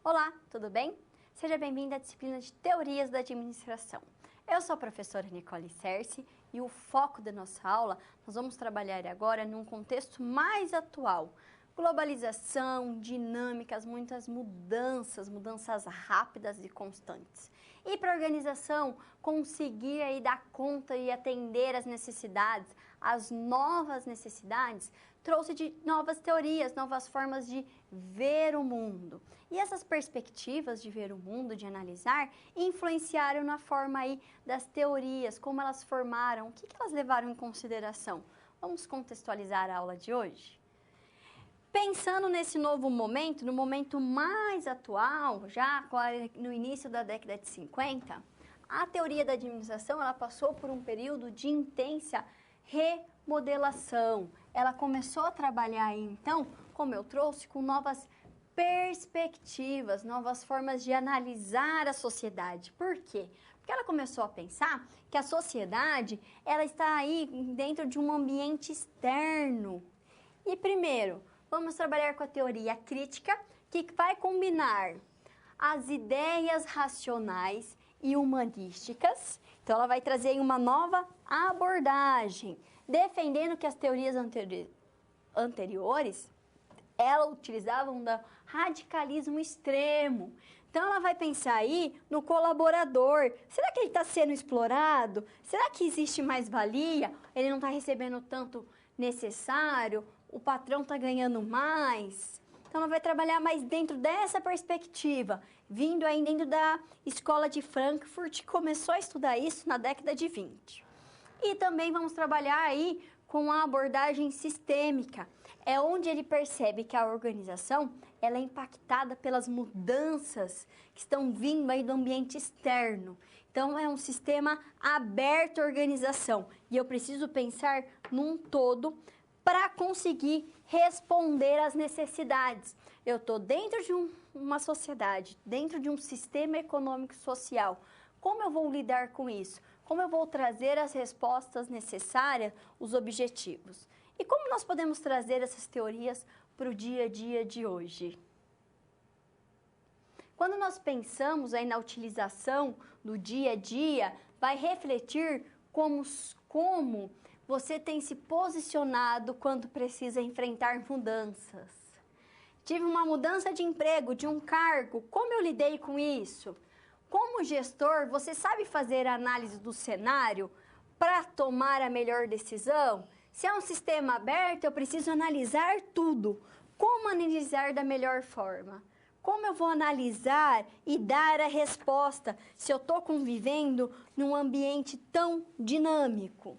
Olá, tudo bem? Seja bem-vindo à disciplina de Teorias da Administração. Eu sou a professora Nicole Cerci e o foco da nossa aula, nós vamos trabalhar agora num contexto mais atual. Globalização, dinâmicas, muitas mudanças rápidas e constantes. E para a organização conseguir aí dar conta e atender às necessidades, às novas necessidades, trouxe de novas teorias, novas formas de ver o mundo. E essas perspectivas de ver o mundo, de analisar, influenciaram na forma aí das teorias, como elas formaram, o que elas levaram em consideração. Vamos contextualizar a aula de hoje? Pensando nesse novo momento, no momento mais atual, já no início da década de 50, a teoria da administração ela passou por um período de intensa remodelação. Ela começou a trabalhar aí, então, como eu trouxe, com novas perspectivas, novas formas de analisar a sociedade. Por quê? Porque ela começou a pensar que a sociedade ela está aí dentro de um ambiente externo. E primeiro, vamos trabalhar com a teoria crítica, que vai combinar as ideias racionais e humanísticas. Então, ela vai trazer uma nova abordagem, defendendo que as teorias anteriores, elas utilizavam do radicalismo extremo. Então, ela vai pensar aí no colaborador. Será que ele está sendo explorado? Será que existe mais-valia? Ele não está recebendo tanto necessário? O patrão está ganhando mais? Então, ela vai trabalhar mais dentro dessa perspectiva, vindo aí dentro da escola de Frankfurt, que começou a estudar isso na década de 20. E também vamos trabalhar aí com a abordagem sistêmica, é onde ele percebe que a organização ela é impactada pelas mudanças que estão vindo aí do ambiente externo. Então, é um sistema aberto à organização e eu preciso pensar num todo para conseguir responder às necessidades. Eu estou dentro de uma sociedade, dentro de um sistema econômico social. Como eu vou lidar com isso? Como eu vou trazer as respostas necessárias, os objetivos? E como nós podemos trazer essas teorias para o dia a dia de hoje? Quando nós pensamos aí na utilização do dia a dia, vai refletir como você tem se posicionado quando precisa enfrentar mudanças. Tive uma mudança de emprego, de um cargo, como eu lidei com isso? Como gestor, você sabe fazer a análise do cenário para tomar a melhor decisão? Se é um sistema aberto, eu preciso analisar tudo. Como analisar da melhor forma? Como eu vou analisar e dar a resposta se eu estou convivendo num ambiente tão dinâmico?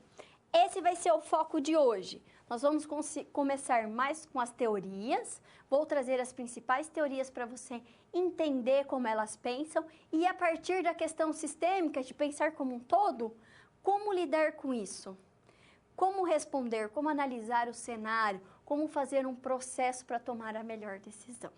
Esse vai ser o foco de hoje. Nós vamos começar mais com as teorias, vou trazer as principais teorias para você entender como elas pensam e a partir da questão sistêmica, de pensar como um todo, como lidar com isso? Como responder, como analisar o cenário, como fazer um processo para tomar a melhor decisão.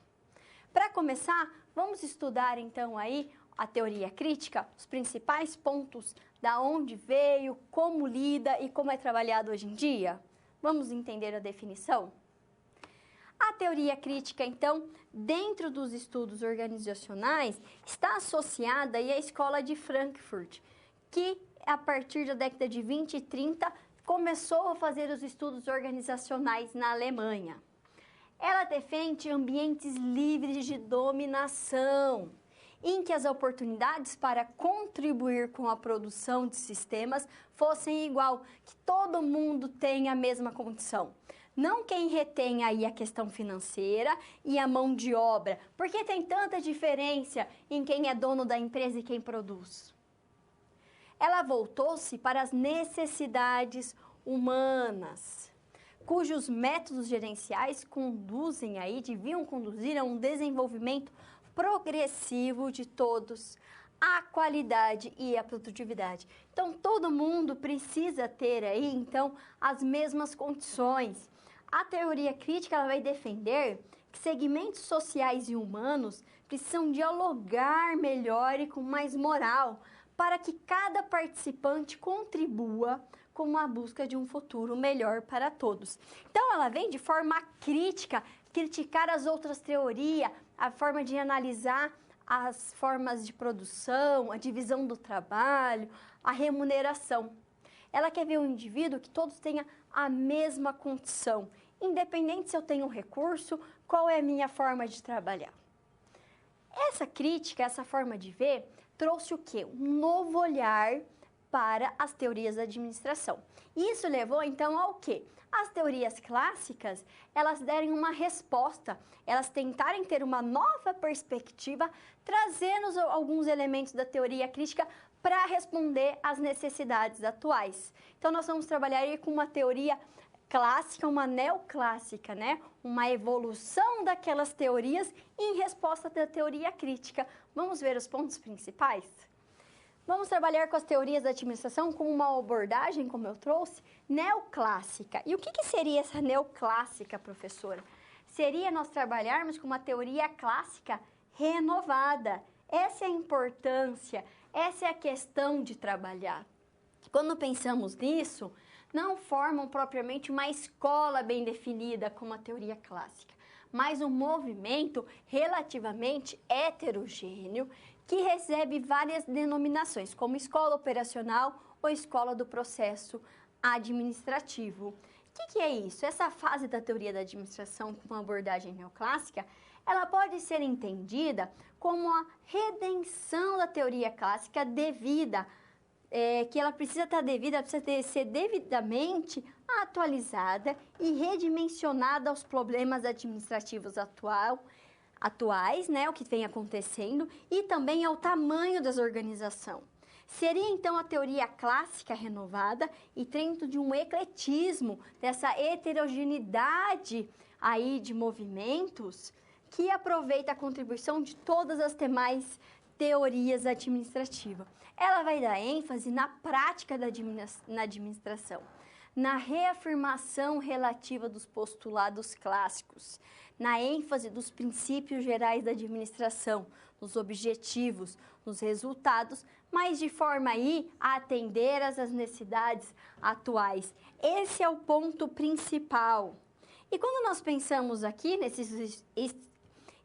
Para começar, vamos estudar então aí a teoria crítica, os principais pontos da onde veio, como lida e como é trabalhado hoje em dia? Vamos entender a definição? A teoria crítica, então, dentro dos estudos organizacionais, está associada aí à escola de Frankfurt, que a partir da década de 20 e 30 começou a fazer os estudos organizacionais na Alemanha. Ela defende ambientes livres de dominação, em que as oportunidades para contribuir com a produção de sistemas fossem igual, que todo mundo tenha a mesma condição. Não quem retém aí a questão financeira e a mão de obra, porque tem tanta diferença em quem é dono da empresa e quem produz. Ela voltou-se para as necessidades humanas, cujos métodos gerenciais deviam conduzir a um desenvolvimento progressivo de todos, a qualidade e a produtividade. Então, todo mundo precisa ter aí, então, as mesmas condições. A teoria crítica ela vai defender que segmentos sociais e humanos precisam dialogar melhor e com mais moral, para que cada participante contribua como a busca de um futuro melhor para todos. Então, ela vem de forma crítica, criticar as outras teorias, a forma de analisar as formas de produção, a divisão do trabalho, a remuneração. Ela quer ver um indivíduo que todos tenham a mesma condição, independente se eu tenho recurso, qual é a minha forma de trabalhar. Essa crítica, essa forma de ver, trouxe o quê? Um novo olhar para as teorias da administração. Isso levou, então, ao quê? As teorias clássicas, elas derem uma resposta, elas tentarem ter uma nova perspectiva, trazendo alguns elementos da teoria crítica para responder às necessidades atuais. Então, nós vamos trabalhar aí com uma teoria clássica, uma neoclássica, né? Uma evolução daquelas teorias em resposta da teoria crítica. Vamos ver os pontos principais? Vamos trabalhar com as teorias da administração com uma abordagem, como eu trouxe, neoclássica. E o que seria essa neoclássica, professora? Seria nós trabalharmos com uma teoria clássica renovada. Essa é a importância, essa é a questão de trabalhar. Quando pensamos nisso, não formam propriamente uma escola bem definida como a teoria clássica, mas um movimento relativamente heterogêneo que recebe várias denominações, como escola operacional ou escola do processo administrativo. O que é isso? Essa fase da teoria da administração com uma abordagem neoclássica, ela pode ser entendida como a redenção da teoria clássica devida, que ela precisa estar devida, precisa ser devidamente atualizada e redimensionada aos problemas administrativos atuais, né, o que vem acontecendo, e também ao tamanho das organizações. Seria, então, a teoria clássica renovada e dentro de um ecletismo, dessa heterogeneidade aí de movimentos, que aproveita a contribuição de todas as demais teorias administrativas. Ela vai dar ênfase na prática na administração, na reafirmação relativa dos postulados clássicos, na ênfase dos princípios gerais da administração, nos objetivos, nos resultados, mas de forma aí a atender às necessidades atuais. Esse é o ponto principal. E quando nós pensamos aqui nesses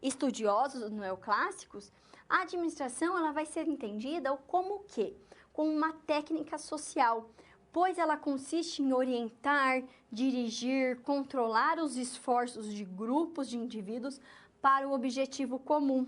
estudiosos neoclássicos, a administração ela vai ser entendida como o quê? Como uma técnica social, pois ela consiste em orientar, dirigir, controlar os esforços de grupos de indivíduos para o objetivo comum.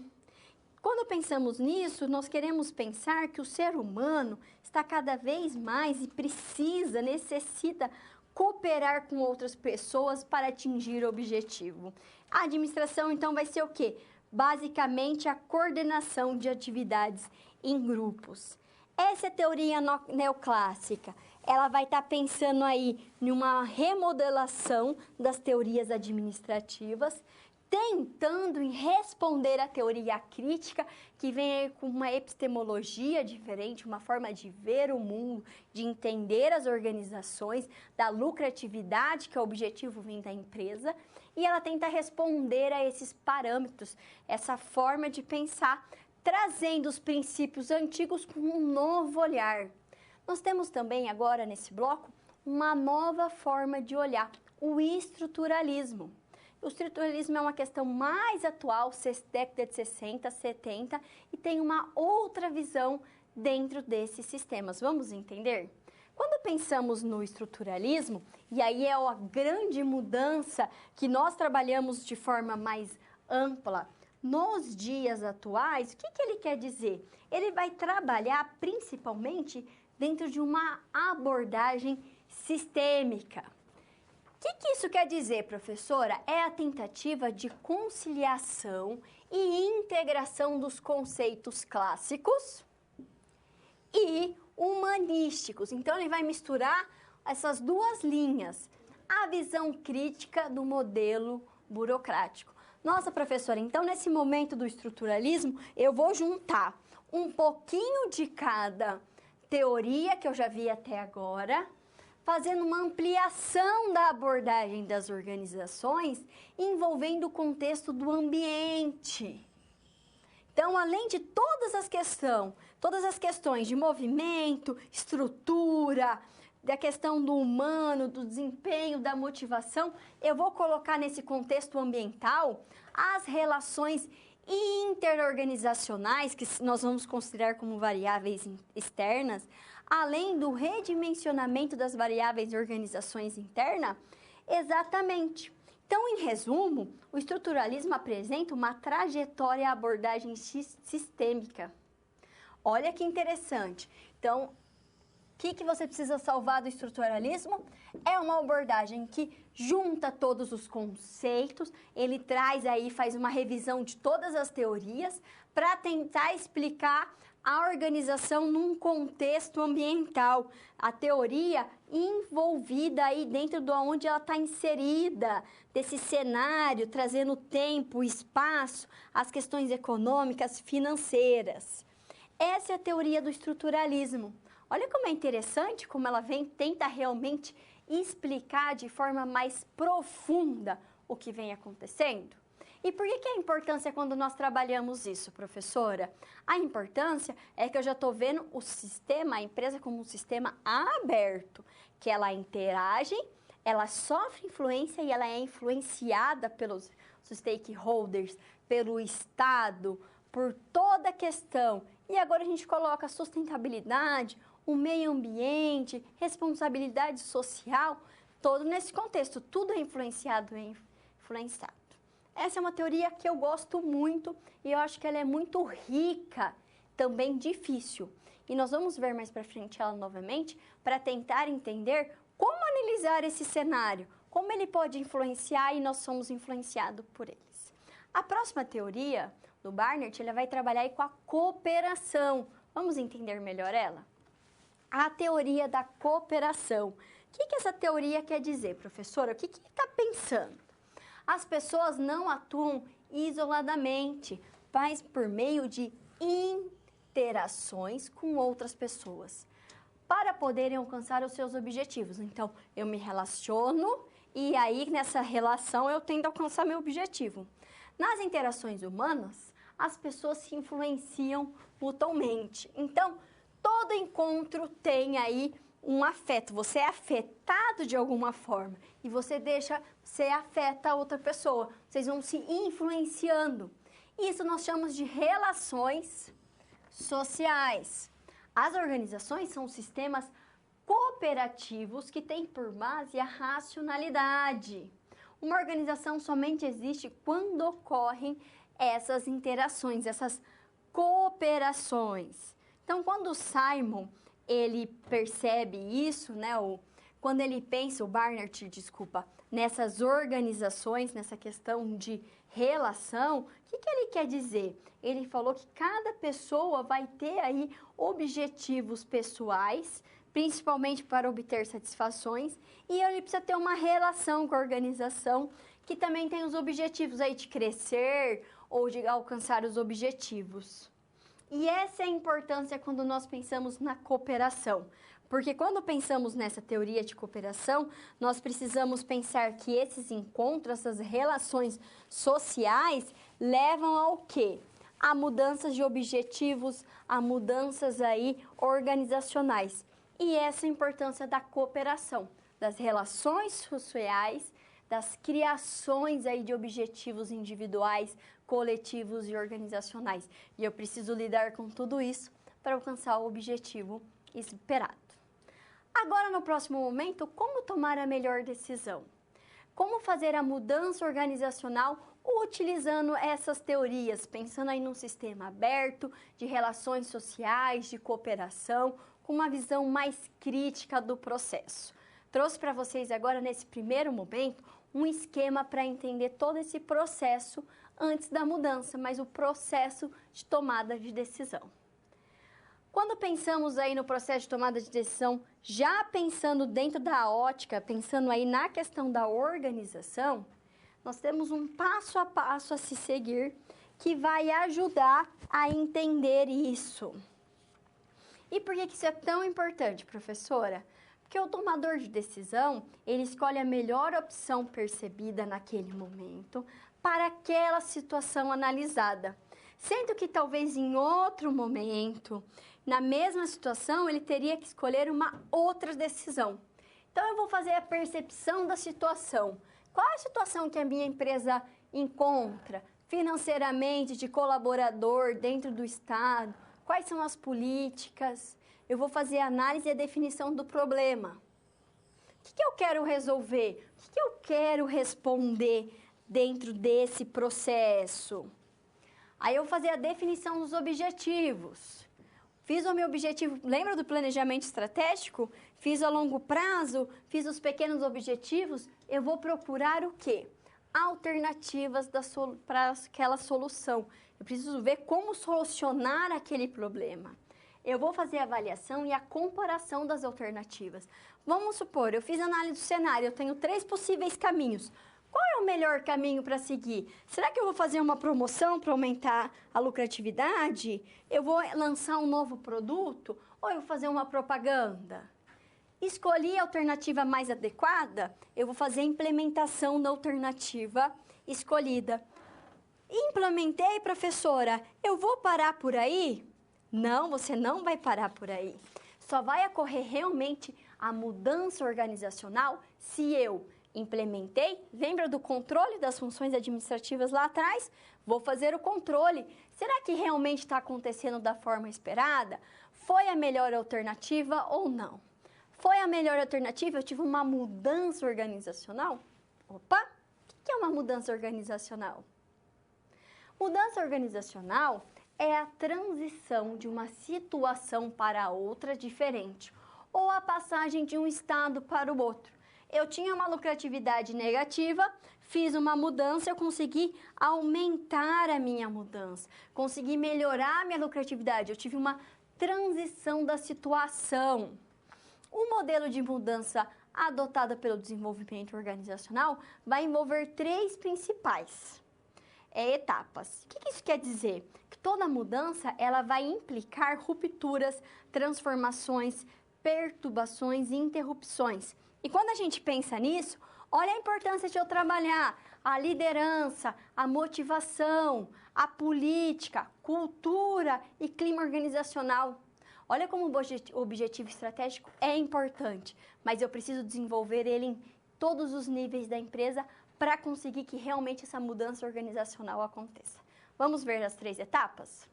Quando pensamos nisso, nós queremos pensar que o ser humano está cada vez mais e necessita cooperar com outras pessoas para atingir o objetivo. A administração, então, vai ser o quê? Basicamente, a coordenação de atividades em grupos. Essa é a teoria neoclássica. Ela vai estar pensando aí em uma remodelação das teorias administrativas, tentando em responder à teoria crítica, que vem aí com uma epistemologia diferente, uma forma de ver o mundo, de entender as organizações, da lucratividade, que é o objetivo vem da empresa, e ela tenta responder a esses parâmetros, essa forma de pensar, trazendo os princípios antigos com um novo olhar. Nós temos também agora nesse bloco uma nova forma de olhar, o estruturalismo. O estruturalismo é uma questão mais atual, década de 60, 70, e tem uma outra visão dentro desses sistemas. Vamos entender? Quando pensamos no estruturalismo, e aí é a grande mudança que nós trabalhamos de forma mais ampla, nos dias atuais, o que ele quer dizer? Ele vai trabalhar principalmente dentro de uma abordagem sistêmica. O que isso quer dizer, professora? É a tentativa de conciliação e integração dos conceitos clássicos e humanísticos. Então, ele vai misturar essas duas linhas, a visão crítica do modelo burocrático. Nossa, professora, então, nesse momento do estruturalismo, eu vou juntar um pouquinho de cada teoria que eu já vi até agora, fazendo uma ampliação da abordagem das organizações, envolvendo o contexto do ambiente. Então, além de todas as questões de movimento, estrutura, da questão do humano, do desempenho, da motivação, eu vou colocar nesse contexto ambiental as relações interorganizacionais, que nós vamos considerar como variáveis externas, além do redimensionamento das variáveis de organizações internas. Exatamente. Então, em resumo, o estruturalismo apresenta uma trajetória e abordagem sistêmica. Olha que interessante. Então, o que você precisa salvar do estruturalismo? É uma abordagem que junta todos os conceitos, ele traz aí, faz uma revisão de todas as teorias para tentar explicar a organização num contexto ambiental. A teoria envolvida aí dentro de onde ela está inserida, desse cenário, trazendo tempo, espaço, as questões econômicas, financeiras. Essa é a teoria do estruturalismo. Olha como é interessante, como ela tenta realmente explicar de forma mais profunda o que vem acontecendo. E por que a importância quando nós trabalhamos isso, professora? A importância é que eu já estou vendo o sistema, a empresa como um sistema aberto, que ela interage, ela sofre influência e ela é influenciada pelos stakeholders, pelo Estado, por toda a questão. E agora a gente coloca sustentabilidade, o meio ambiente, responsabilidade social, todo nesse contexto, tudo é influenciado e influenciado. Essa é uma teoria que eu gosto muito e eu acho que ela é muito rica, também difícil. E nós vamos ver mais para frente ela novamente para tentar entender como analisar esse cenário, como ele pode influenciar e nós somos influenciados por eles. A próxima teoria do Barnard, ela vai trabalhar aí com a cooperação. Vamos entender melhor ela? A teoria da cooperação. O que essa teoria quer dizer, professora? O que ele está pensando? As pessoas não atuam isoladamente, mas por meio de interações com outras pessoas, para poderem alcançar os seus objetivos. Então, eu me relaciono e aí, nessa relação, eu tento alcançar meu objetivo. Nas interações humanas, as pessoas se influenciam mutuamente. Então, todo encontro tem aí um afeto. Você é afetado de alguma forma e você afeta a outra pessoa. Vocês vão se influenciando. Isso nós chamamos de relações sociais. As organizações são sistemas cooperativos que têm por base a racionalidade. Uma organização somente existe quando ocorrem essas interações, essas cooperações. Então, quando o Simon ele percebe isso, né, quando ele pensa, o Barnard, desculpa, nessas organizações, nessa questão de relação, o que ele quer dizer? Ele falou que cada pessoa vai ter aí objetivos pessoais, principalmente para obter satisfações, e ele precisa ter uma relação com a organização que também tem os objetivos aí de crescer ou de alcançar os objetivos. E essa é a importância quando nós pensamos na cooperação. Porque quando pensamos nessa teoria de cooperação, nós precisamos pensar que esses encontros, essas relações sociais, levam ao quê? A mudanças de objetivos, a mudanças aí organizacionais. E essa é a importância da cooperação, das relações sociais, das criações aí de objetivos individuais, coletivos e organizacionais. E eu preciso lidar com tudo isso para alcançar o objetivo esperado. Agora, no próximo momento, como tomar a melhor decisão? Como fazer a mudança organizacional utilizando essas teorias, pensando aí num sistema aberto, de relações sociais, de cooperação, com uma visão mais crítica do processo. Trouxe para vocês agora, nesse primeiro momento, um esquema para entender todo esse processo antes da mudança, mas o processo de tomada de decisão. Quando pensamos aí no processo de tomada de decisão, já pensando dentro da ótica, pensando aí na questão da organização, nós temos um passo a passo a se seguir que vai ajudar a entender isso. E por que isso é tão importante, professora? Porque o tomador de decisão, ele escolhe a melhor opção percebida naquele momento para aquela situação analisada. Sendo que talvez em outro momento, na mesma situação, ele teria que escolher uma outra decisão. Então, eu vou fazer a percepção da situação. Qual é a situação que a minha empresa encontra financeiramente, de colaborador, dentro do Estado? Quais são as políticas? Eu vou fazer a análise e a definição do problema. O que eu quero resolver? O que eu quero responder dentro desse processo? Aí eu vou fazer a definição dos objetivos. Fiz o meu objetivo, lembra do planejamento estratégico? Fiz a longo prazo, fiz os pequenos objetivos. Eu vou procurar o quê? Alternativas para aquela solução. Eu preciso ver como solucionar aquele problema. Eu vou fazer a avaliação e a comparação das alternativas. Vamos supor, eu fiz análise do cenário, eu tenho 3 possíveis caminhos. Qual é o melhor caminho para seguir? Será que eu vou fazer uma promoção para aumentar a lucratividade? Eu vou lançar um novo produto? Ou eu vou fazer uma propaganda? Escolhi a alternativa mais adequada, eu vou fazer a implementação da alternativa escolhida. Implementei, professora, eu vou parar por aí? Não, você não vai parar por aí. Só vai ocorrer realmente a mudança organizacional se eu implementei. Lembra do controle das funções administrativas lá atrás? Vou fazer o controle. Será que realmente está acontecendo da forma esperada? Foi a melhor alternativa ou não? Foi a melhor alternativa? Eu tive uma mudança organizacional? Opa! O que é uma mudança organizacional? Mudança organizacional é a transição de uma situação para outra diferente, ou a passagem de um estado para o outro. Eu tinha uma lucratividade negativa, fiz uma mudança, eu consegui aumentar a minha mudança, consegui melhorar a minha lucratividade, eu tive uma transição da situação. O modelo de mudança adotado pelo desenvolvimento organizacional vai envolver 3 principais etapas. O que isso quer dizer? Que toda mudança ela vai implicar rupturas, transformações, perturbações e interrupções. E quando a gente pensa nisso, olha a importância de eu trabalhar a liderança, a motivação, a política, cultura e clima organizacional. Olha como o objetivo estratégico é importante, mas eu preciso desenvolver ele em todos os níveis da empresa para conseguir que realmente essa mudança organizacional aconteça. Vamos ver as 3 etapas?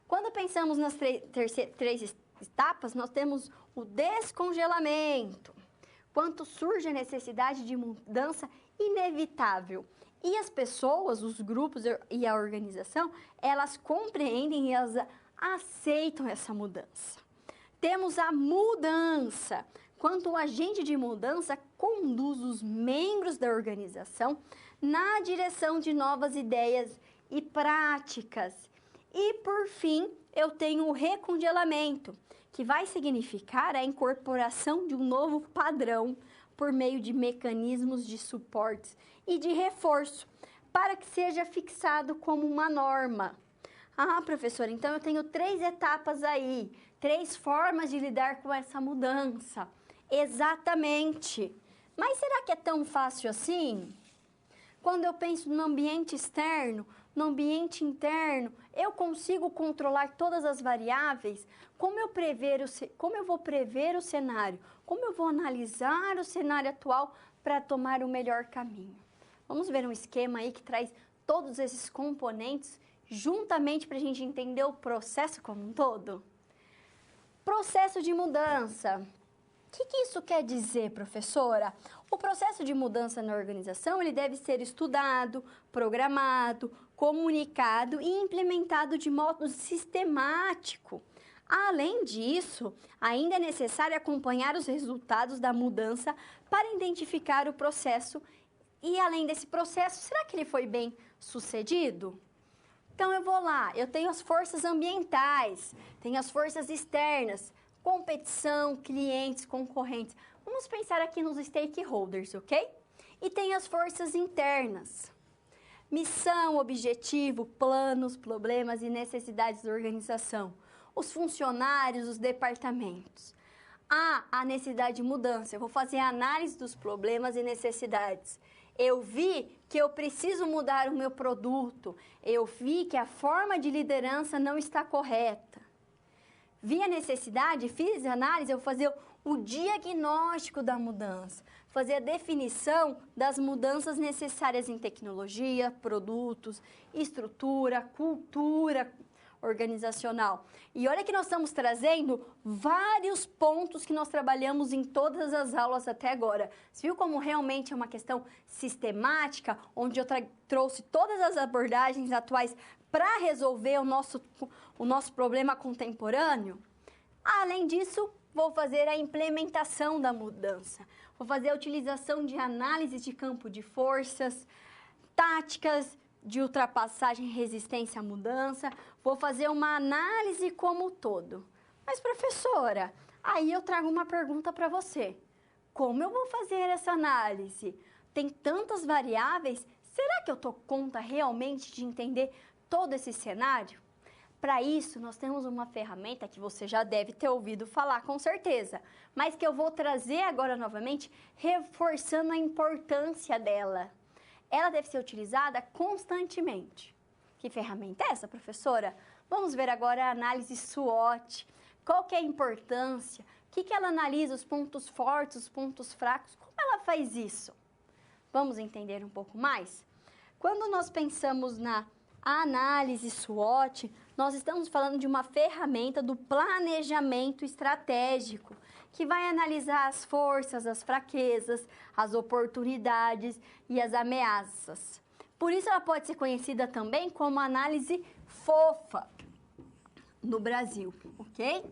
Quando pensamos nas 3 etapas, nós temos o descongelamento, quando surge a necessidade de mudança inevitável. E as pessoas, os grupos e a organização, elas compreendem e elas aceitam essa mudança. Temos a mudança, quando o agente de mudança conduz os membros da organização na direção de novas ideias e práticas. E, por fim, eu tenho o recongelamento, que vai significar a incorporação de um novo padrão por meio de mecanismos de suporte e de reforço, para que seja fixado como uma norma. Ah, professora, então eu tenho 3 etapas aí, 3 formas de lidar com essa mudança. Exatamente. Mas será que é tão fácil assim? Quando eu penso no ambiente externo, no ambiente interno, eu consigo controlar todas as variáveis? Como eu vou prever o cenário? Como eu vou analisar o cenário atual para tomar o melhor caminho? Vamos ver um esquema aí que traz todos esses componentes juntamente para a gente entender o processo como um todo? Processo de mudança. O que isso quer dizer, professora? O processo de mudança na organização ele deve ser estudado, programado, comunicado e implementado de modo sistemático. Além disso, ainda é necessário acompanhar os resultados da mudança para identificar o processo e, além desse processo, será que ele foi bem sucedido? Então, eu vou lá, eu tenho as forças ambientais, tenho as forças externas, competição, clientes, concorrentes. Vamos pensar aqui nos stakeholders, ok? E tem as forças internas. Missão, objetivo, planos, problemas e necessidades da organização. Os funcionários, os departamentos. A necessidade de mudança. Eu vou fazer a análise dos problemas e necessidades. Eu vi que eu preciso mudar o meu produto. Eu vi que a forma de liderança não está correta. Vi a necessidade, fiz a análise, eu vou fazer o diagnóstico da mudança, fazer a definição das mudanças necessárias em tecnologia, produtos, estrutura, cultura organizacional. E olha que nós estamos trazendo vários pontos que nós trabalhamos em todas as aulas até agora. Você viu como realmente é uma questão sistemática, onde eu trouxe todas as abordagens atuais para resolver o nosso problema contemporâneo? Além disso, vou fazer a implementação da mudança. Vou fazer a utilização de análise de campo de forças, táticas de ultrapassagem e resistência à mudança. Vou fazer uma análise como um todo. Mas, professora, aí eu trago uma pergunta para você. Como eu vou fazer essa análise? Tem tantas variáveis, será que eu estou conta realmente de entender todo esse cenário? Para isso, nós temos uma ferramenta que você já deve ter ouvido falar com certeza, mas que eu vou trazer agora novamente, reforçando a importância dela. Ela deve ser utilizada constantemente. Que ferramenta é essa, professora? Vamos ver agora a análise SWOT. Qual que é a importância? O que ela analisa? Os pontos fortes, os pontos fracos? Como ela faz isso? Vamos entender um pouco mais? Quando nós pensamos na análise SWOT, nós estamos falando de uma ferramenta do planejamento estratégico, que vai analisar as forças, as fraquezas, as oportunidades e as ameaças. Por isso ela pode ser conhecida também como análise FOFA no Brasil, ok?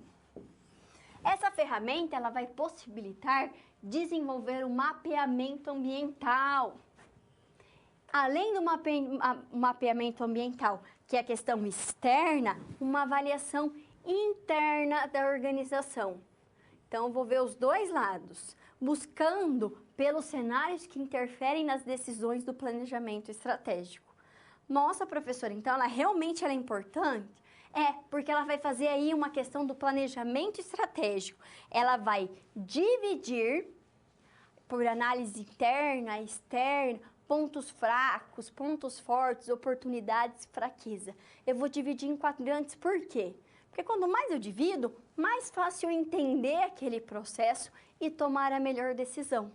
Essa ferramenta ela vai possibilitar desenvolver um mapeamento ambiental. Além do mapeamento ambiental, que é a questão externa, uma avaliação interna da organização. Então, eu vou ver os dois lados, buscando pelos cenários que interferem nas decisões do planejamento estratégico. Nossa, professora, então ela realmente é importante? É, porque ela vai fazer aí uma questão do planejamento estratégico. Ela vai dividir por análise interna, externa, pontos fracos, pontos fortes, oportunidades, fraqueza. Eu vou dividir em quadrantes, por quê? Porque quanto mais eu divido, mais fácil eu entender aquele processo e tomar a melhor decisão.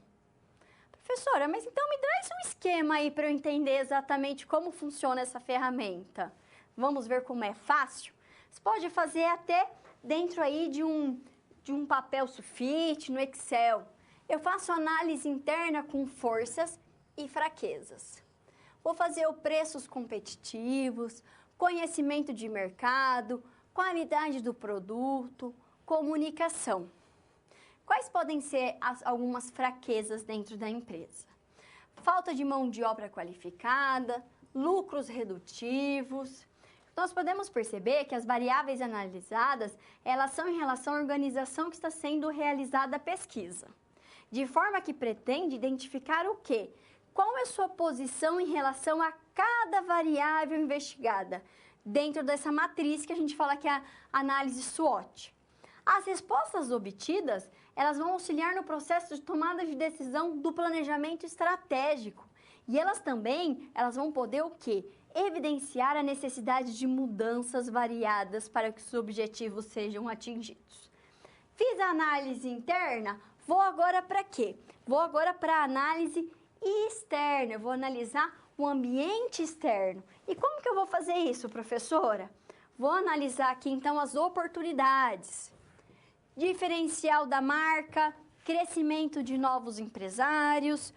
Professora, mas então me traz um esquema aí para eu entender exatamente como funciona essa ferramenta. Vamos ver como é fácil? Você pode fazer até dentro aí de um papel sulfite, no Excel. Eu faço análise interna com forças e fraquezas. Vou fazer preços competitivos, conhecimento de mercado, qualidade do produto, comunicação. Quais podem ser algumas fraquezas dentro da empresa? Falta de mão de obra qualificada, lucros redutivos. Nós podemos perceber que as variáveis analisadas, elas são em relação à organização que está sendo realizada a pesquisa. De forma que pretende identificar o quê? Qual é a sua posição em relação a cada variável investigada? Dentro dessa matriz que a gente fala que é a análise SWOT. As respostas obtidas, elas vão auxiliar no processo de tomada de decisão do planejamento estratégico. E elas vão poder o quê? Evidenciar a necessidade de mudanças variadas para que os objetivos sejam atingidos. Fiz a análise interna, vou agora para quê? Vou agora para a análise externa, eu vou analisar o ambiente externo. E como que eu vou fazer isso, professora? Vou analisar aqui, então, as oportunidades. Diferencial da marca, crescimento de novos empresários,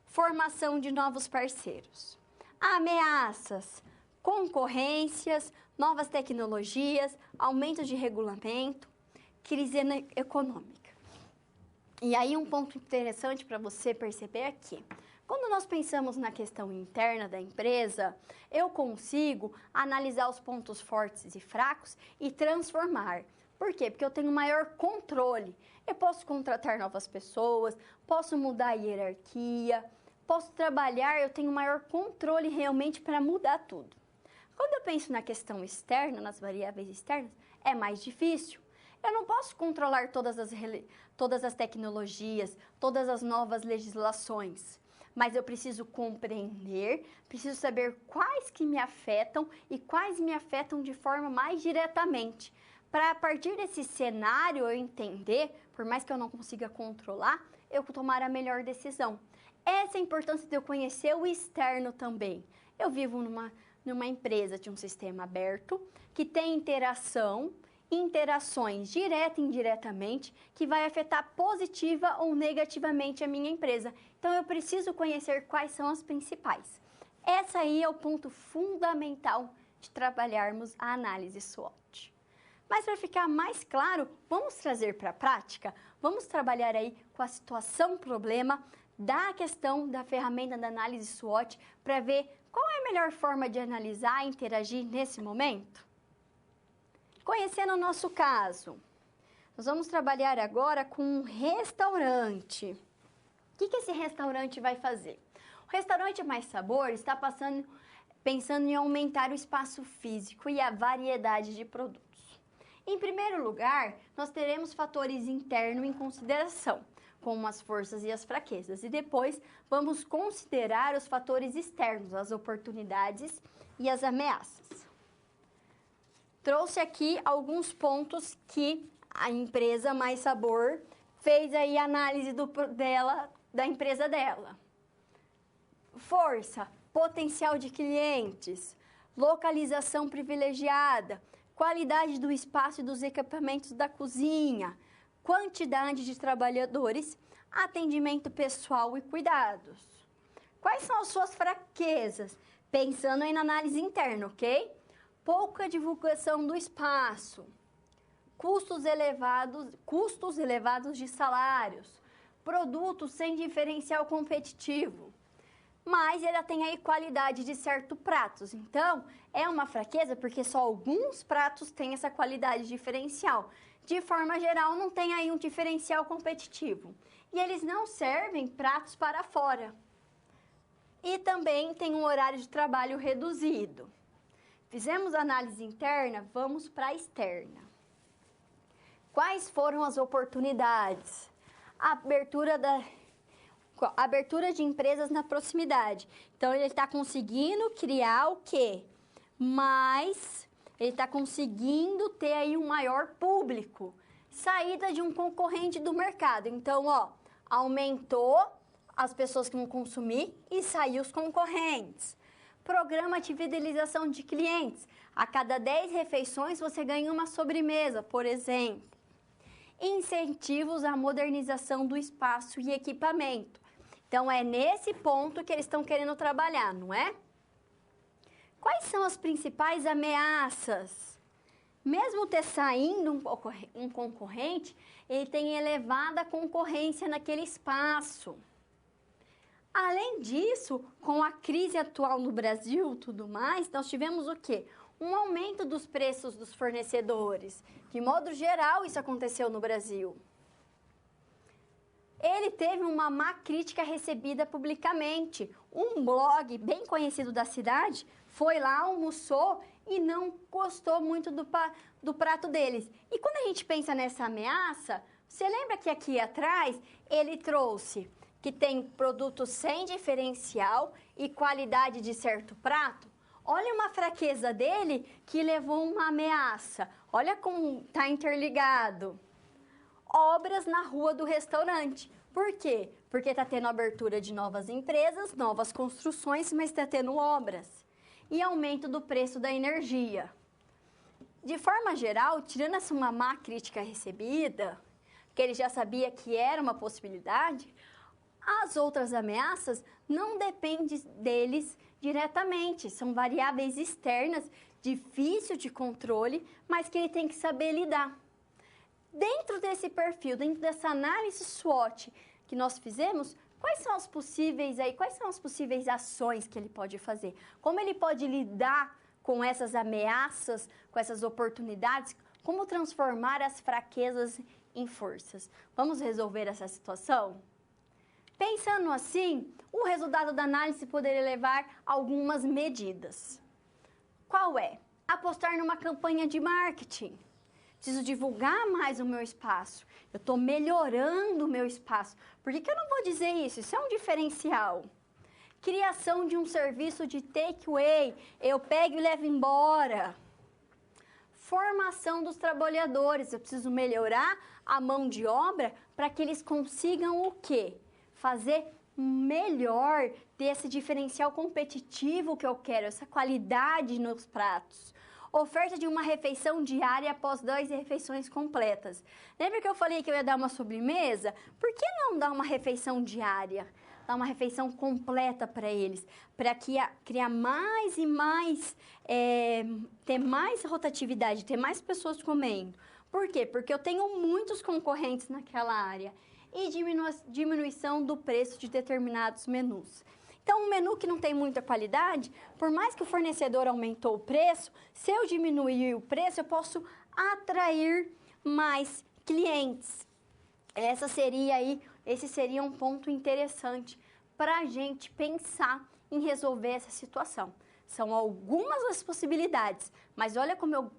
formação de novos parceiros. Ameaças, concorrências, novas tecnologias, aumento de regulamento, crise econômica. E aí, um ponto interessante para você perceber aqui. Quando nós pensamos na questão interna da empresa, eu consigo analisar os pontos fortes e fracos e transformar. Por quê? Porque eu tenho maior controle. Eu posso contratar novas pessoas, posso mudar a hierarquia, posso trabalhar, eu tenho maior controle realmente para mudar tudo. Quando eu penso na questão externa, nas variáveis externas, é mais difícil. Eu não posso controlar todas as tecnologias, todas as novas legislações. Mas eu preciso compreender, preciso saber quais que me afetam e quais me afetam de forma mais diretamente, Para a partir desse cenário eu entender, por mais que eu não consiga controlar, eu tomar a melhor decisão. Essa é a importância de eu conhecer o externo também. Eu vivo numa empresa de um sistema aberto, que tem interações direta e indiretamente, que vai afetar positiva ou negativamente a minha empresa. Então, eu preciso conhecer quais são as principais. Essa aí é o ponto fundamental de trabalharmos a análise SWOT. Mas para ficar mais claro, vamos trazer para a prática? Vamos trabalhar aí com a situação problema da questão da ferramenta da análise SWOT para ver qual é a melhor forma de analisar e interagir nesse momento? Conhecendo o nosso caso, nós vamos trabalhar agora com um restaurante. O que esse restaurante vai fazer? O restaurante Mais Sabor está pensando em aumentar o espaço físico e a variedade de produtos. Em primeiro lugar, nós teremos fatores internos em consideração, como as forças e as fraquezas. E depois, vamos considerar os fatores externos, as oportunidades e as ameaças. Trouxe aqui alguns pontos que a empresa Mais Sabor fez aí a análise da empresa dela. Força, potencial de clientes, localização privilegiada, qualidade do espaço e dos equipamentos da cozinha, quantidade de trabalhadores, atendimento pessoal e cuidados. Quais são as suas fraquezas? Pensando aí na análise interna, ok? Pouca divulgação do espaço, custos elevados de salários, produtos sem diferencial competitivo. Mas ela tem aí qualidade de certos pratos. Então, é uma fraqueza porque só alguns pratos têm essa qualidade diferencial. De forma geral, não tem aí um diferencial competitivo. E eles não servem pratos para fora. E também tem um horário de trabalho reduzido. Fizemos análise interna, vamos para a externa. Quais foram as oportunidades? Abertura de empresas na proximidade. Então, ele está conseguindo criar o quê? Mas ele está conseguindo ter aí um maior público. Saída de um concorrente do mercado. Então, aumentou as pessoas que vão consumir e saiu os concorrentes. Programa de fidelização de clientes. A cada 10 refeições, você ganha uma sobremesa, por exemplo. Incentivos à modernização do espaço e equipamento. Então, é nesse ponto que eles estão querendo trabalhar, não é? Quais são as principais ameaças? Mesmo ter saindo um concorrente, ele tem elevada concorrência naquele espaço. Além disso, com a crise atual no Brasil e tudo mais, nós tivemos o quê? Um aumento dos preços dos fornecedores. De modo geral, isso aconteceu no Brasil. Ele teve uma má crítica recebida publicamente. Um blog bem conhecido da cidade foi lá, almoçou e não gostou muito do prato deles. E quando a gente pensa nessa ameaça, você lembra que aqui atrás ele trouxe que tem produtos sem diferencial e qualidade de certo prato? Olha uma fraqueza dele que levou uma ameaça. Olha como está interligado. Obras na rua do restaurante. Por quê? Porque está tendo abertura de novas empresas, novas construções, mas está tendo obras. E aumento do preço da energia. De forma geral, tirando essa uma má crítica recebida, que ele já sabia que era uma possibilidade, as outras ameaças não dependem deles diretamente. São variáveis externas, difícil de controle, mas que ele tem que saber lidar. Dentro desse perfil, dentro dessa análise SWOT que nós fizemos, quais são as possíveis ações que ele pode fazer? Como ele pode lidar com essas ameaças, com essas oportunidades? Como transformar as fraquezas em forças? Vamos resolver essa situação? Pensando assim, o resultado da análise poderia levar a algumas medidas. Qual é? Apostar numa campanha de marketing. Preciso divulgar mais o meu espaço. Eu estou melhorando o meu espaço. Por que eu não vou dizer isso? Isso é um diferencial. Criação de um serviço de takeaway. Eu pego e levo embora. formação dos trabalhadores. Eu preciso melhorar a mão de obra para que eles consigam o quê? Fazer melhor, ter esse diferencial competitivo que eu quero, essa qualidade nos pratos. Oferta de uma refeição diária após 2 refeições completas. Lembra que eu falei que eu ia dar uma sobremesa? Por que não dar uma refeição diária? Dar uma refeição completa para eles, para criar mais e mais, ter mais rotatividade, ter mais pessoas comendo. Por quê? Porque eu tenho muitos concorrentes naquela área e diminuição do preço de determinados menus. Então, um menu que não tem muita qualidade, por mais que o fornecedor aumentou o preço, se eu diminuir o preço, eu posso atrair mais clientes. Esse seria um ponto interessante para a gente pensar em resolver essa situação. São algumas das possibilidades, mas olha como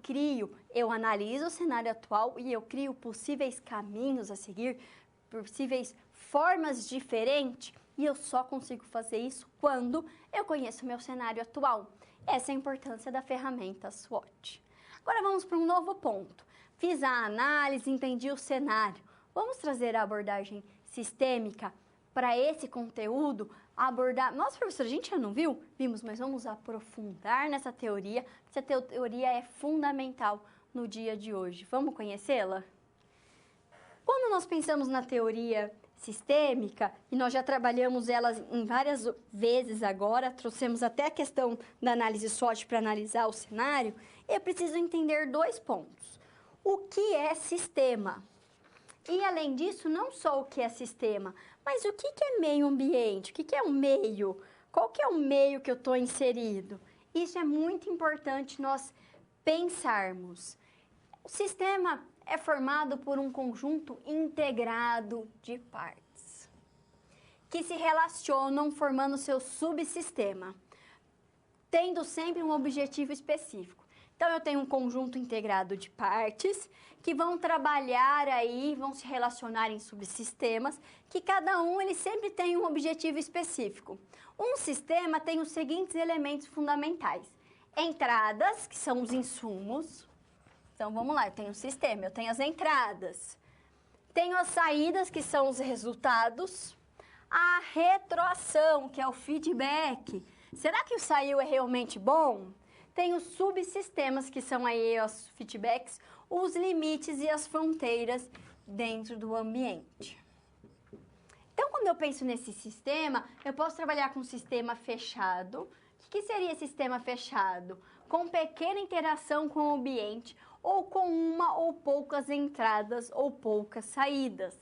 eu analiso o cenário atual e eu crio possíveis caminhos a seguir, possíveis formas diferentes, e eu só consigo fazer isso quando eu conheço o meu cenário atual. Essa é a importância da ferramenta SWOT. Agora vamos para um novo ponto. Fiz a análise, entendi o cenário. Vamos trazer a abordagem sistêmica para esse conteúdo, Nossa, professora, a gente já não viu? Vimos, mas vamos aprofundar nessa teoria. Essa teoria é fundamental no dia de hoje. Vamos conhecê-la? Quando nós pensamos na teoria sistêmica, e nós já trabalhamos elas em várias vezes agora, trouxemos até a questão da análise SWOT para analisar o cenário, eu preciso entender 2 pontos. O que é sistema? E, além disso, não só o que é sistema, mas o que é meio ambiente? O que é um meio? Qual que é o meio que eu estou inserido? Isso é muito importante nós pensarmos. O sistema é formado por um conjunto integrado de partes, que se relacionam formando seu subsistema, tendo sempre um objetivo específico. Então, eu tenho um conjunto integrado de partes que vão trabalhar aí, vão se relacionar em subsistemas, que cada um ele sempre tem um objetivo específico. Um sistema tem os seguintes elementos fundamentais. Entradas, que são os insumos. Então, vamos lá, eu tenho um sistema, eu tenho as entradas. Tenho as saídas, que são os resultados. A retroação, que é o feedback. Será que o saiu é realmente bom? Tem os subsistemas, que são aí os feedbacks, os limites e as fronteiras dentro do ambiente. Então, quando eu penso nesse sistema, eu posso trabalhar com um sistema fechado. O que seria sistema fechado? Com pequena interação com o ambiente, ou com uma ou poucas entradas ou poucas saídas.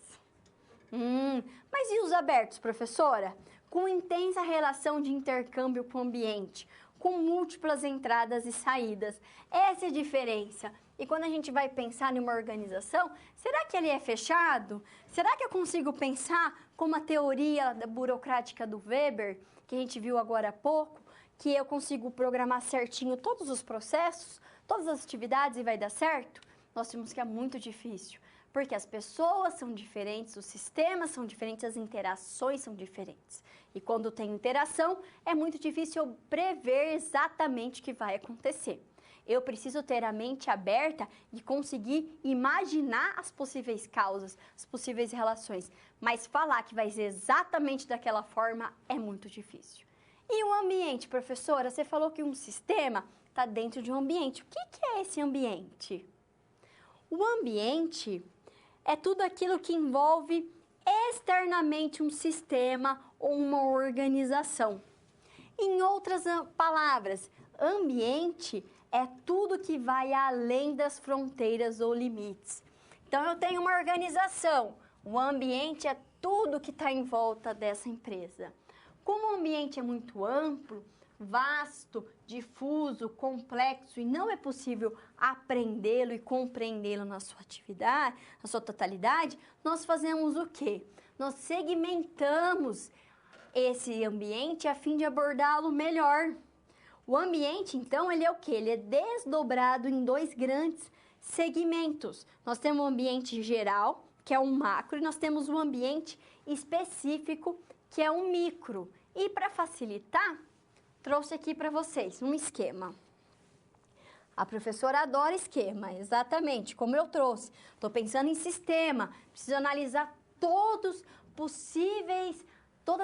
Mas e os abertos, professora? Com intensa relação de intercâmbio com o ambiente, com múltiplas entradas e saídas. Essa é a diferença. E quando a gente vai pensar em uma organização, será que ele é fechado? Será que eu consigo pensar como a teoria burocrática do Weber, que a gente viu agora há pouco, que eu consigo programar certinho todos os processos, todas as atividades e vai dar certo? Nós vimos que é muito difícil, porque as pessoas são diferentes, os sistemas são diferentes, as interações são diferentes. E quando tem interação, é muito difícil eu prever exatamente o que vai acontecer. Eu preciso ter a mente aberta e conseguir imaginar as possíveis causas, as possíveis relações. Mas falar que vai ser exatamente daquela forma é muito difícil. E o ambiente, professora? Você falou que um sistema está dentro de um ambiente. O que é esse ambiente? O ambiente é tudo aquilo que envolve externamente um sistema ou uma organização. Em outras palavras, ambiente é tudo que vai além das fronteiras ou limites. Então, eu tenho uma organização. O ambiente é tudo que está em volta dessa empresa. Como o ambiente é muito amplo, vasto, difuso, complexo e não é possível aprendê-lo e compreendê-lo na sua atividade, na sua totalidade, nós fazemos o quê? Nós segmentamos esse ambiente a fim de abordá-lo melhor. O ambiente, então, ele é o quê? Ele é desdobrado em 2 grandes segmentos. Nós temos o ambiente geral, que é um macro, e nós temos o ambiente específico, que é um micro. E para facilitar, trouxe aqui para vocês um esquema. A professora adora esquema, exatamente, como eu trouxe. Estou pensando em sistema, preciso analisar todas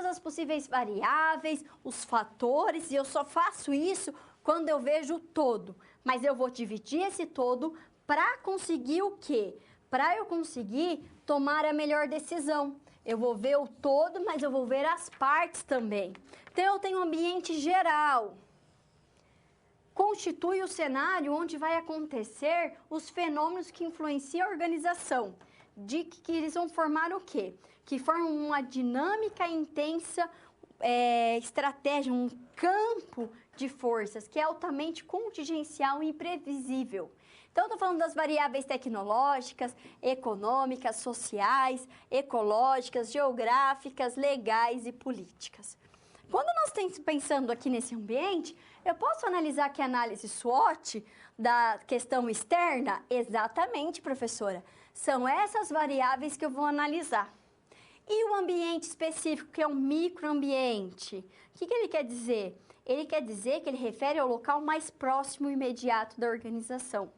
as possíveis variáveis, os fatores, e eu só faço isso quando eu vejo o todo. Mas eu vou dividir esse todo para conseguir o quê? Para eu conseguir tomar a melhor decisão. Eu vou ver o todo, mas eu vou ver as partes também. Então, eu tenho um ambiente geral. Constitui o cenário onde vai acontecer os fenômenos que influenciam a organização. De que eles vão formar o quê? Que formam uma dinâmica intensa, estratégia, um campo de forças que é altamente contingencial e imprevisível. Então, estou falando das variáveis tecnológicas, econômicas, sociais, ecológicas, geográficas, legais e políticas. Quando nós estamos pensando aqui nesse ambiente, eu posso analisar que a análise SWOT da questão externa? Exatamente, professora. São essas variáveis que eu vou analisar. E o ambiente específico, que é um microambiente? O que ele quer dizer? Ele quer dizer que ele refere ao local mais próximo e imediato da organização.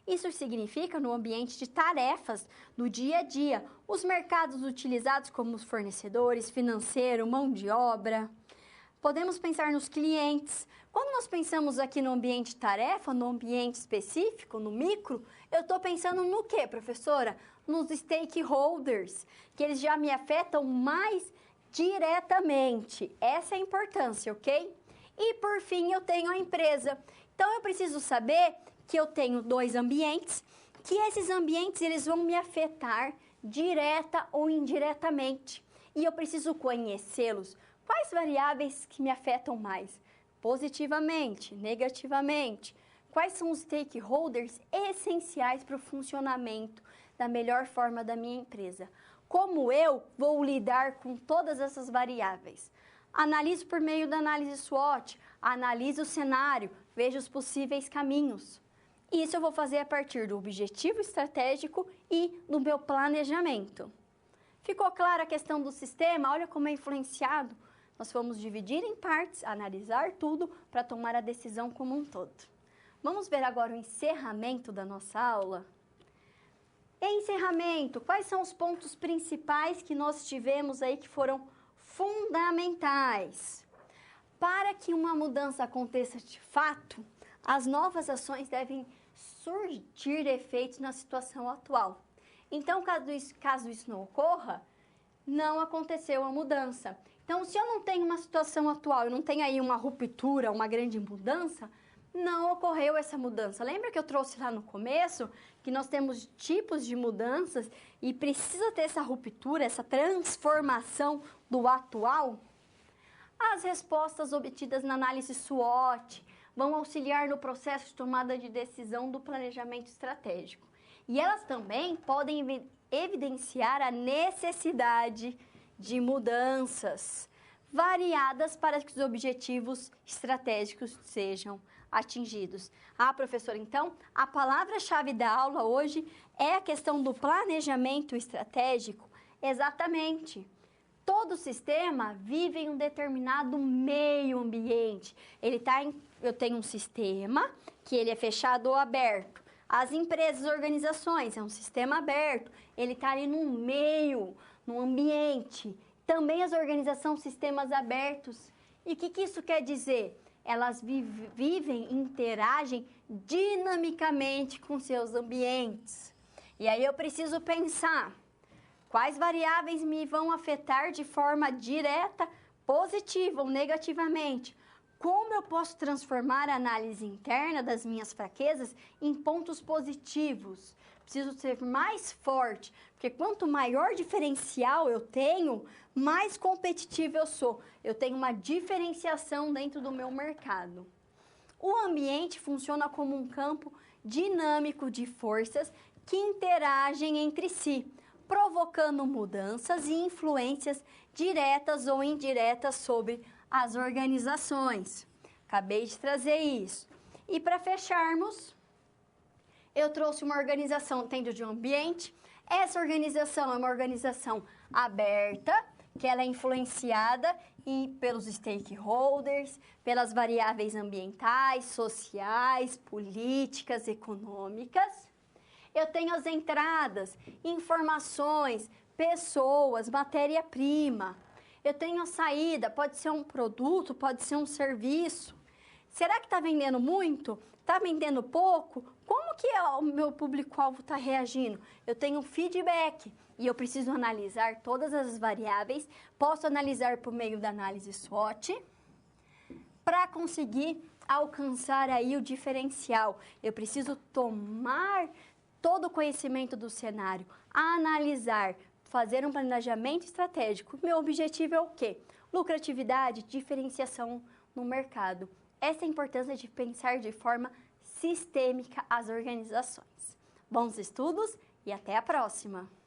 Isso significa no ambiente de tarefas, no dia a dia, os mercados utilizados como os fornecedores, financeiro, mão de obra. Podemos pensar nos clientes. Quando nós pensamos aqui no ambiente de tarefa, no ambiente específico, no micro, eu estou pensando no quê, professora? Nos stakeholders, que eles já me afetam mais diretamente. Essa é a importância, ok? E, por fim, eu tenho a empresa. Então, eu preciso saber que eu tenho 2 ambientes, que esses ambientes eles vão me afetar direta ou indiretamente. E eu preciso conhecê-los. Quais variáveis que me afetam mais? Positivamente, negativamente? Quais são os stakeholders essenciais para o funcionamento da melhor forma da minha empresa? Como eu vou lidar com todas essas variáveis? Analiso por meio da análise SWOT, analiso o cenário, vejo os possíveis caminhos. Isso eu vou fazer a partir do objetivo estratégico e do meu planejamento. Ficou clara a questão do sistema? Olha como é influenciado. Nós vamos dividir em partes, analisar tudo para tomar a decisão como um todo. Vamos ver agora o encerramento da nossa aula? Encerramento, quais são os pontos principais que nós tivemos aí que foram fundamentais? Para que uma mudança aconteça de fato, as novas ações devem surtir efeitos na situação atual. Então, caso isso não ocorra, não aconteceu a mudança. Então, se eu não tenho uma situação atual, eu não tenho aí uma ruptura, uma grande mudança, não ocorreu essa mudança. Lembra que eu trouxe lá no começo que nós temos tipos de mudanças e precisa ter essa ruptura, essa transformação do atual? As respostas obtidas na análise SWOT vão auxiliar no processo de tomada de decisão do planejamento estratégico. E elas também podem evidenciar a necessidade de mudanças variadas para que os objetivos estratégicos sejam atingidos. Ah, professora, então, a palavra-chave da aula hoje é a questão do planejamento estratégico? Exatamente. Todo sistema vive em um determinado meio ambiente. Eu tenho um sistema que ele é fechado ou aberto. As empresas, organizações, é um sistema aberto. Ele está ali num meio, num ambiente. Também as organizações, sistemas abertos. E o que isso quer dizer? Elas vivem, interagem dinamicamente com seus ambientes. E aí eu preciso pensar quais variáveis me vão afetar de forma direta, positiva ou negativamente. Como eu posso transformar a análise interna das minhas fraquezas em pontos positivos? Preciso ser mais forte, porque quanto maior diferencial eu tenho, mais competitivo eu sou. Eu tenho uma diferenciação dentro do meu mercado. O ambiente funciona como um campo dinâmico de forças que interagem entre si, provocando mudanças e influências diretas ou indiretas sobre as organizações. Acabei de trazer isso. E para fecharmos, eu trouxe uma organização dentro de um ambiente. Essa organização é uma organização aberta, que ela é influenciada pelos stakeholders, pelas variáveis ambientais, sociais, políticas, econômicas. Eu tenho as entradas, informações, pessoas, matéria-prima. Eu tenho a saída, pode ser um produto, pode ser um serviço. Será que está vendendo muito? Está vendendo pouco? Como que o meu público-alvo está reagindo? Eu tenho feedback e eu preciso analisar todas as variáveis. Posso analisar por meio da análise SWOT para conseguir alcançar aí o diferencial. Eu preciso tomar todo o conhecimento do cenário, analisar, fazer um planejamento estratégico. Meu objetivo é o quê? Lucratividade, diferenciação no mercado. Essa é a importância de pensar de forma sistêmica as organizações. Bons estudos e até a próxima!